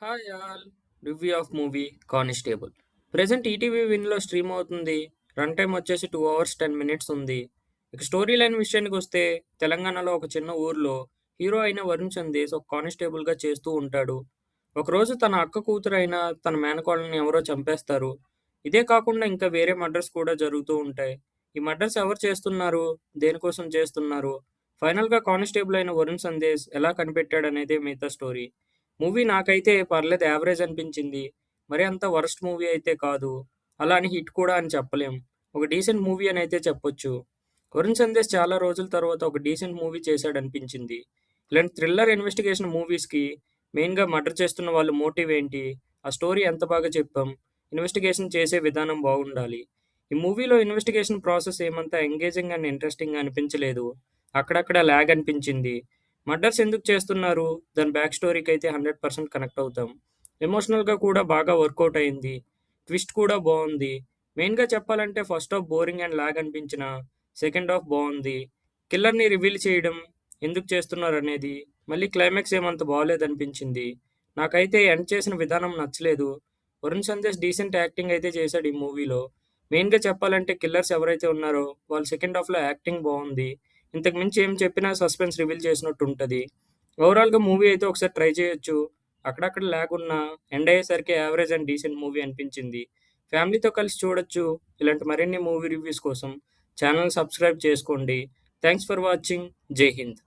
Hi all. Review of movie constable. Present ETV విన్లో stream అవుతుంది. Run time వచ్చేసి 2 hours 10 minutes ఉంది. ఇక స్టోరీ లైన్ విషయానికి వస్తే, తెలంగాణలో ఒక చిన్న ఊర్లో హీరో అయిన వరుణ్ సందేశ్ ఒక కానిస్టేబుల్గా చేస్తూ ఉంటాడు. ఒకరోజు తన అక్క కూతురైన తన మేనకోడల్ని ఎవరో చంపేస్తారు. ఇదే కాకుండా ఇంకా వేరే మర్డర్స్ కూడా జరుగుతూ ఉంటాయి. ఈ మర్డర్స్ ఎవరు చేస్తున్నారు, దేనికోసం చేస్తున్నారు, ఫైనల్గా కానిస్టేబుల్ అయిన వరుణ్ సందేశ్ ఎలా కనిపెట్టాడనేదే మిగతా స్టోరీ. మూవీ నాకైతే పర్లేదు, యావరేజ్ అనిపించింది. మరి అంత వరస్ట్ మూవీ అయితే కాదు. అలా అని హిట్ కూడా అని చెప్పలేం. ఒక డీసెంట్ మూవీ అని అయితే చెప్పొచ్చు. వరుణ్ సందేశ్ చాలా రోజుల తర్వాత ఒక డీసెంట్ మూవీ చేశాడనిపించింది. ఇలాంటి థ్రిల్లర్ ఇన్వెస్టిగేషన్ మూవీస్కి మెయిన్గా మర్డర్ చేస్తున్న వాళ్ళ మోటివ్ ఏంటి, ఆ స్టోరీ ఎంత బాగా చెప్పాం, ఇన్వెస్టిగేషన్ చేసే విధానం బాగుండాలి. ఈ మూవీలో ఇన్వెస్టిగేషన్ ప్రాసెస్ ఏమంతా ఎంగేజింగ్ అండ్ ఇంట్రెస్టింగ్ అనిపించలేదు. అక్కడక్కడ ల్యాగ్ అనిపించింది. మర్డర్స్ ఎందుకు చేస్తున్నారు, దాని బ్యాక్ స్టోరీకి అయితే 100% కనెక్ట్ అవుతాం. ఎమోషనల్గా కూడా బాగా వర్కౌట్ అయింది. ట్విస్ట్ కూడా బాగుంది. మెయిన్గా చెప్పాలంటే first half boring and lag అనిపించిన, సెకండ్ హాఫ్ బాగుంది. కిల్లర్ని రివీల్ చేయడం, ఎందుకు చేస్తున్నారు అనేది, మళ్ళీ క్లైమాక్స్ ఏమంత బాగోలేదనిపించింది. నాకైతే ఎండ్ చేసిన విధానం నచ్చలేదు. వరుణ్ సందేశ్ డీసెంట్ యాక్టింగ్ అయితే చేశాడు ఈ మూవీలో. మెయిన్గా చెప్పాలంటే కిల్లర్స్ ఎవరైతే ఉన్నారో వాళ్ళ సెకండ్ హాఫ్లో యాక్టింగ్ బాగుంది. ఇంతకు మించి ఏం చెప్పినా సస్పెన్స్ రివీల్ చేసినట్టు ఉంటుంది. ఓవరాల్గా మూవీ అయితే ఒకసారి ట్రై చేయొచ్చు. అక్కడక్కడ లేకున్నా ఎండ్ అయ్యేసరికి యావరేజ్ అండ్ డీసెంట్ మూవీ అనిపించింది. ఫ్యామిలీతో కలిసి చూడొచ్చు. ఇలాంటి మరిన్ని మూవీ రివ్యూస్ కోసం ఛానల్ సబ్స్క్రైబ్ చేసుకోండి. Thanks for watching. జై హింద్.